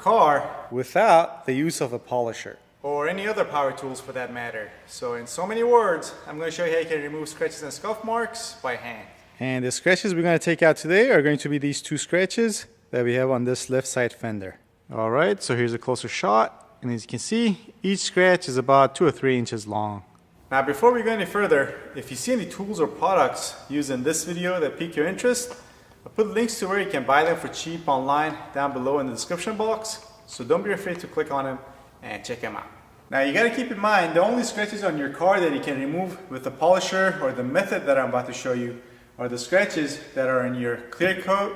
car without the use of a polisher or any other power tools for that matter. So in so many words, I'm going to show you how you can remove scratches and scuff marks by hand. And the scratches we're going to take out today are going to be these two scratches that we have on this left side fender. Alright, so here's a closer shot, and as you can see, each scratch is about 2 or 3 inches long. Now before we go any further, if you see any tools or products used in this video that pique your interest, I'll put links to where you can buy them for cheap online down below in the description box, so don't be afraid to click on them and check them out. Now you got to keep in mind, the only scratches on your car that you can remove with the polisher or the method that I'm about to show you are the scratches that are in your clear coat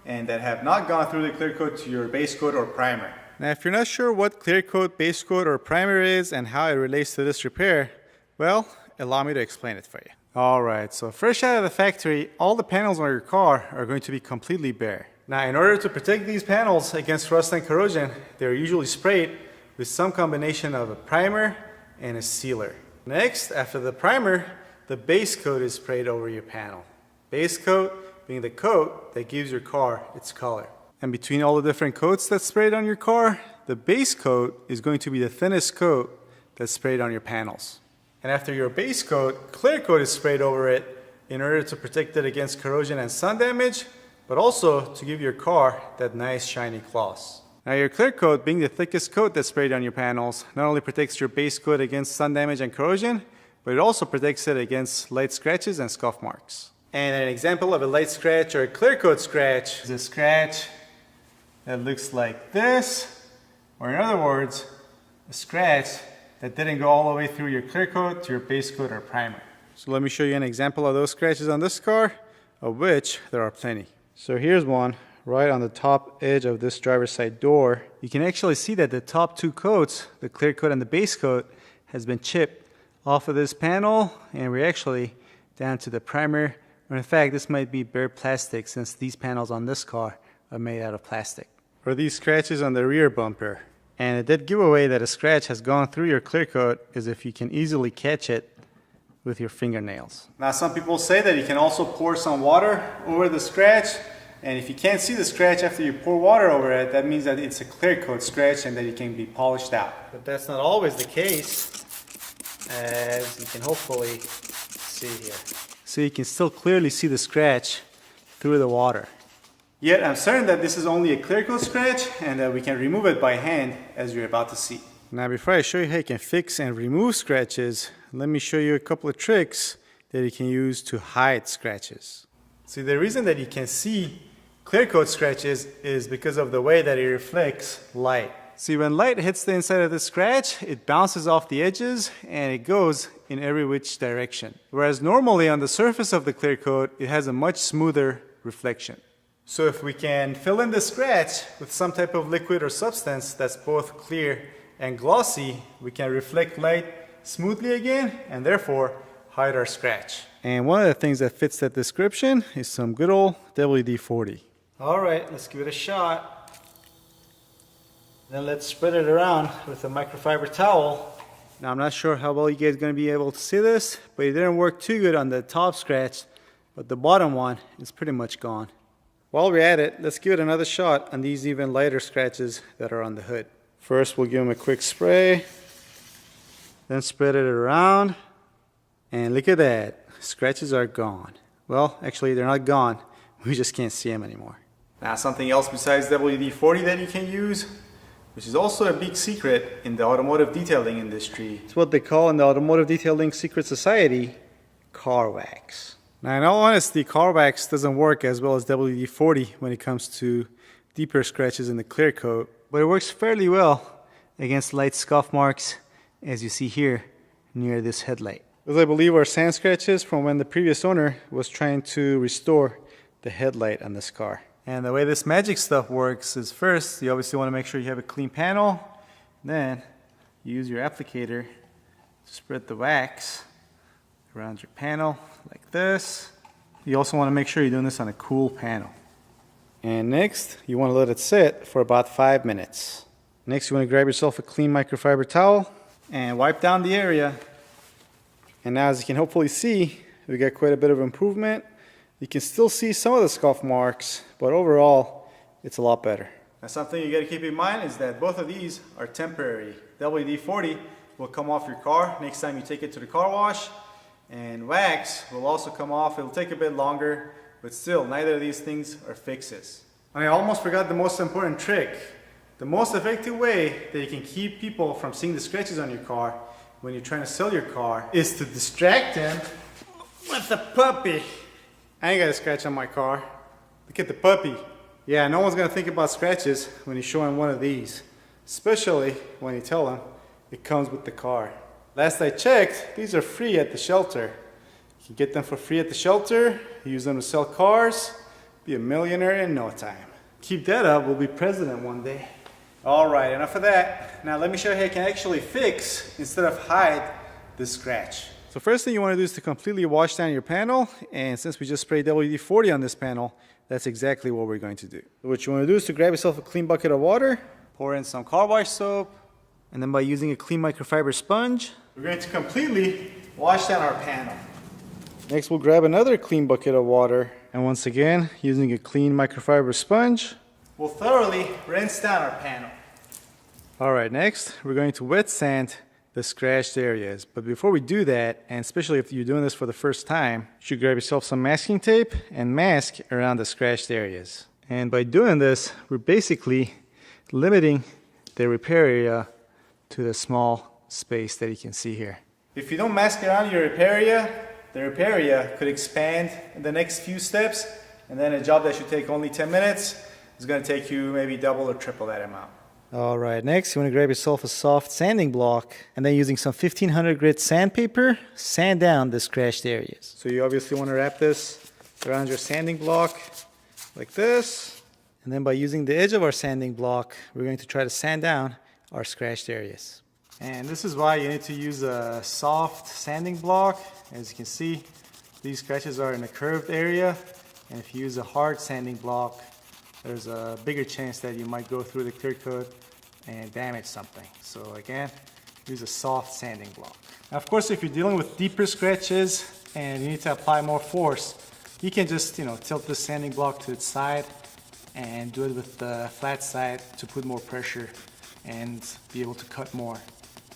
and that have not gone through the clear coat to your base coat or primer. Now if you're not sure what clear coat, base coat or primer is and how it relates to this repair, well, allow me to explain it for you. Alright, so fresh out of the factory, all the panels on your car are going to be completely bare. Now in order to protect these panels against rust and corrosion, they're usually sprayed with some combination of a primer and a sealer. Next, after the primer, the base coat is sprayed over your panel. Base coat being the coat that gives your car its color. And between all the different coats that's sprayed on your car, the base coat is going to be the thinnest coat that's sprayed on your panels. And after your base coat, clear coat is sprayed over it in order to protect it against corrosion and sun damage, but also to give your car that nice shiny gloss. Now your clear coat, being the thickest coat that's sprayed on your panels, not only protects your base coat against sun damage and corrosion, but it also protects it against light scratches and scuff marks. And an example of a light scratch or a clear coat scratch is a scratch that looks like this, or in other words, a scratch that didn't go all the way through your clear coat to your base coat or primer. So let me show you an example of those scratches on this car, of which there are plenty. So here's one right on the top edge of this driver's side door. You can actually see that the top two coats, the clear coat and the base coat, has been chipped off of this panel, and we're actually down to the primer. Or in fact, this might be bare plastic since these panels on this car are made out of plastic. Or these scratches on the rear bumper. And a dead giveaway that a scratch has gone through your clear coat is if you can easily catch it with your fingernails. Now some people say that you can also pour some water over the scratch, and if you can't see the scratch after you pour water over it, that means that it's a clear coat scratch and that it can be polished out. But that's not always the case, as you can hopefully see here. So you can still clearly see the scratch through the water. Yet I'm certain that this is only a clear coat scratch and that we can remove it by hand, as you're about to see. Now before I show you how you can fix and remove scratches, let me show you a couple of tricks that you can use to hide scratches. See, the reason that you can see clear coat scratches is because of the way that it reflects light. See, when light hits the inside of the scratch, it bounces off the edges and it goes in every which direction. Whereas normally on the surface of the clear coat, it has a much smoother reflection. So if we can fill in the scratch with some type of liquid or substance that's both clear and glossy, we can reflect light smoothly again and therefore hide our scratch. And one of the things that fits that description is some good old WD-40. Alright, let's give it a shot. Then let's spread it around with a microfiber towel. Now I'm not sure how well you guys are going to be able to see this, but it didn't work too good on the top scratch, but the bottom one is pretty much gone. While we're at it, let's give it another shot on these even lighter scratches that are on the hood. First we'll give them a quick spray, then spread it around, and look at that, scratches are gone. Well, actually they're not gone, we just can't see them anymore. Now something else besides WD-40 that you can use, which is also a big secret in the automotive detailing industry. It's what they call in the Automotive Detailing Secret Society, car wax. Now in all honesty, car wax doesn't work as well as WD-40 when it comes to deeper scratches in the clear coat, but it works fairly well against light scuff marks, as you see here near this headlight. Those I believe are sand scratches from when the previous owner was trying to restore the headlight on this car. And the way this magic stuff works is first, you obviously want to make sure you have a clean panel. Then you use your applicator to spread the wax around your panel like this. You also want to make sure you're doing this on a cool panel. And next, you want to let it sit for about 5 minutes. Next, you want to grab yourself a clean microfiber towel and wipe down the area. And now, as you can hopefully see, we got quite a bit of improvement. You can still see some of the scuff marks, but overall, it's a lot better. Now something you got to keep in mind is that both of these are temporary. WD-40 will come off your car next time you take it to the car wash, and wax will also come off. It'll take a bit longer, but still neither of these things are fixes. I almost forgot the most important trick. The most effective way that you can keep people from seeing the scratches on your car when you're trying to sell your car is to distract them with the puppy. I ain't got a scratch on my car. Look at the puppy. Yeah, no one's gonna think about scratches when you show them one of these, especially when you tell them it comes with the car. Last I checked, these are free at the shelter. You can get them for free at the shelter, use them to sell cars, be a millionaire in no time. Keep that up, we'll be president one day. Alright, enough of that. Now let me show you how you can actually fix instead of hide this scratch. So first thing you want to do is to completely wash down your panel, and since we just sprayed WD-40 on this panel, that's exactly what we're going to do. So what you want to do is to grab yourself a clean bucket of water, pour in some car wash soap, and then by using a clean microfiber sponge, we're going to completely wash down our panel. Next we'll grab another clean bucket of water, and once again, using a clean microfiber sponge, we'll thoroughly rinse down our panel. Alright, next we're going to wet sand the scratched areas. But before we do that, and especially if you're doing this for the first time, you should grab yourself some masking tape and mask around the scratched areas. And by doing this, we're basically limiting the repair area to the small space that you can see here. If you don't mask around your repair area, the repair area could expand in the next few steps, and then a job that should take only 10 minutes is going to take you maybe double or triple that amount. Alright, next you want to grab yourself a soft sanding block, and then using some 1500 grit sandpaper, sand down the scratched areas. So you obviously want to wrap this around your sanding block like this, and then by using the edge of our sanding block, we're going to try to sand down our scratched areas. And this is why you need to use a soft sanding block. As you can see, these scratches are in a curved area, and if you use a hard sanding block, there's a bigger chance that you might go through the clear coat and damage something. So again, use a soft sanding block. Now of course, if you're dealing with deeper scratches and you need to apply more force, you can just tilt the sanding block to its side and do it with the flat side to put more pressure and be able to cut more.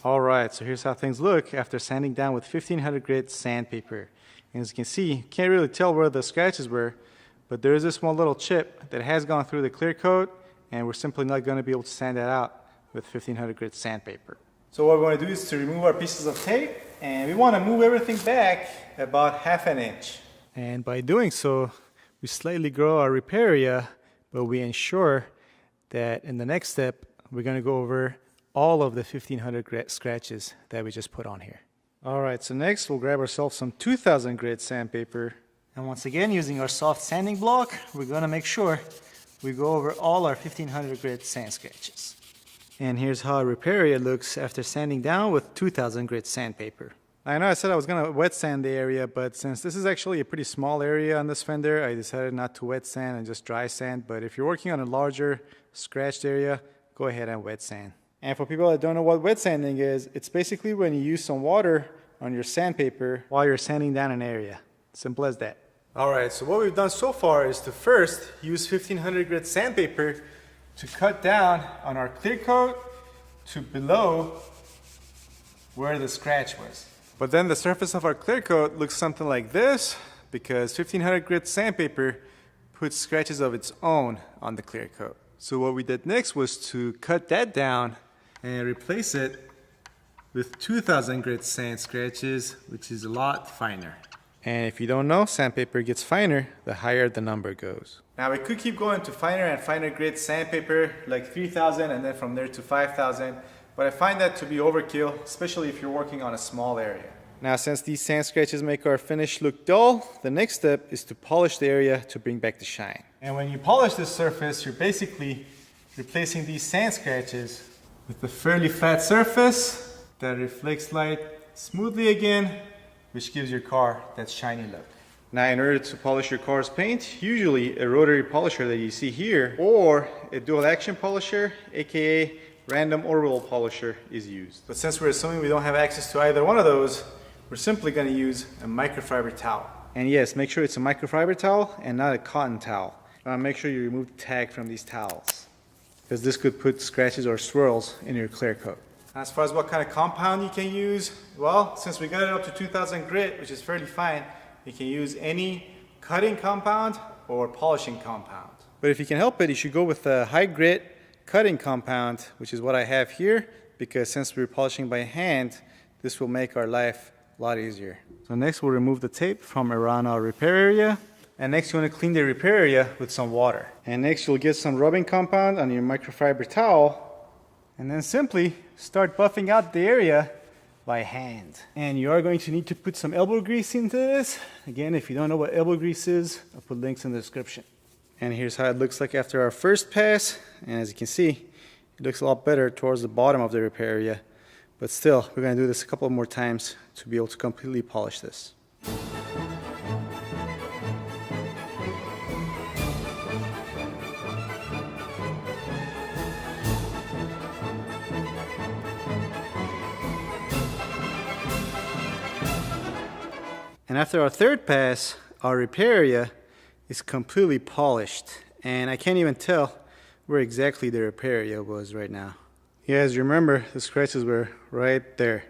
Alright, so here's how things look after sanding down with 1500 grit sandpaper. And as you can see, you can't really tell where the scratches were, but there is a small little chip that has gone through the clear coat, and we're simply not going to be able to sand that out with 1500 grit sandpaper. So what we want to do is to remove our pieces of tape, and we want to move everything back about ½ an inch. And by doing so, we slightly grow our repair area, but we ensure that in the next step, we're going to go over all of the 1500 grit scratches that we just put on here. Alright, so next we'll grab ourselves some 2000 grit sandpaper. And once again, using our soft sanding block, we're going to make sure we go over all our 1500 grit sand scratches. And here's how our repair area looks after sanding down with 2000 grit sandpaper. I know I said I was going to wet sand the area, but since this is actually a pretty small area on this fender, I decided not to wet sand and just dry sand. But if you're working on a larger scratched area, go ahead and wet sand. And for people that don't know what wet sanding is, it's basically when you use some water on your sandpaper while you're sanding down an area. Simple as that. Alright, so what we've done so far is to first use 1500 grit sandpaper to cut down on our clear coat to below where the scratch was. But then the surface of our clear coat looks something like this because 1500 grit sandpaper puts scratches of its own on the clear coat. So what we did next was to cut that down and replace it with 2000 grit sand scratches, which is a lot finer. And if you don't know, sandpaper gets finer the higher the number goes. Now we could keep going to finer and finer grit sandpaper, like 3000 and then from there to 5000, but I find that to be overkill, especially if you're working on a small area. Now since these sand scratches make our finish look dull, the next step is to polish the area to bring back the shine. And when you polish this surface, you're basically replacing these sand scratches with a fairly flat surface that reflects light smoothly again, which gives your car that shiny look. Now in order to polish your car's paint, usually a rotary polisher that you see here or a dual action polisher, aka random orbital polisher, is used. But since we're assuming we don't have access to either one of those, we're simply going to use a microfiber towel. And yes, make sure it's a microfiber towel and not a cotton towel. Make sure you remove the tag from these towels. because this could put scratches or swirls in your clear coat. As far as what kind of compound you can use, well, since we got it up to 2000 grit, which is fairly fine, you can use any cutting compound or polishing compound. But if you can help it, you should go with a high grit cutting compound, which is what I have here, because since we're polishing by hand, this will make our life a lot easier. So next we'll remove the tape from around our repair area. And next you want to clean the repair area with some water. And next you'll get some rubbing compound on your microfiber towel. And then simply start buffing out the area by hand. And you are going to need to put some elbow grease into this. Again, if you don't know what elbow grease is, I'll put links in the description. And here's how it looks like after our first pass. And as you can see, it looks a lot better towards the bottom of the repair area. But still, we're going to do this a couple more times to be able to completely polish this. And after our third pass, our repair area is completely polished. And I can't even tell where exactly the repair area was right now. You guys remember the scratches were right there,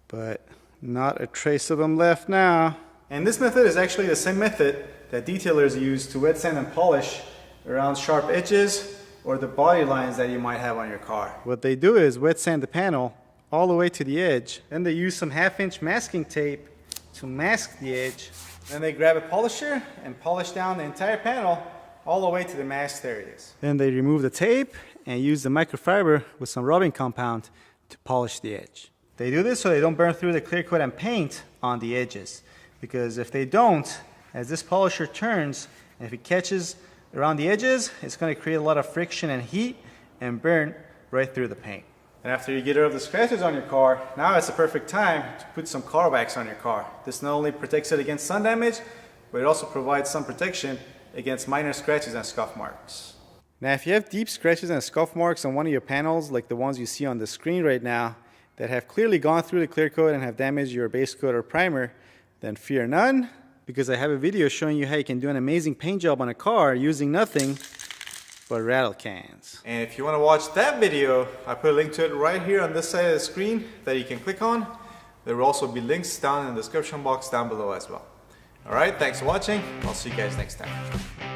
but not a trace of them left now. And this method is actually the same method that detailers use to wet sand and polish around sharp edges or the body lines that you might have on your car. What they do is wet sand the panel all the way to the edge. Then they use some 1/2-inch masking tape to mask the edge. Then they grab a polisher and polish down the entire panel all the way to the masked areas. Then they remove the tape and use the microfiber with some rubbing compound to polish the edge. They do this so they don't burn through the clear coat and paint on the edges. Because if they don't, as this polisher turns, and if it catches around the edges, it's going to create a lot of friction and heat and burn right through the paint. And after you get rid of the scratches on your car, now it's the perfect time to put some car wax on your car. This not only protects it against sun damage, but it also provides some protection against minor scratches and scuff marks. Now if you have deep scratches and scuff marks on one of your panels, like the ones you see on the screen right now, that have clearly gone through the clear coat and have damaged your base coat or primer, then fear none, because I have a video showing you how you can do an amazing paint job on a car using nothing but rattle cans. And if you want to watch that video, I put a link to it right here on this side of the screen that you can click on. There will also be links down in the description box down below as well. Alright, thanks for watching. I'll see you guys next time.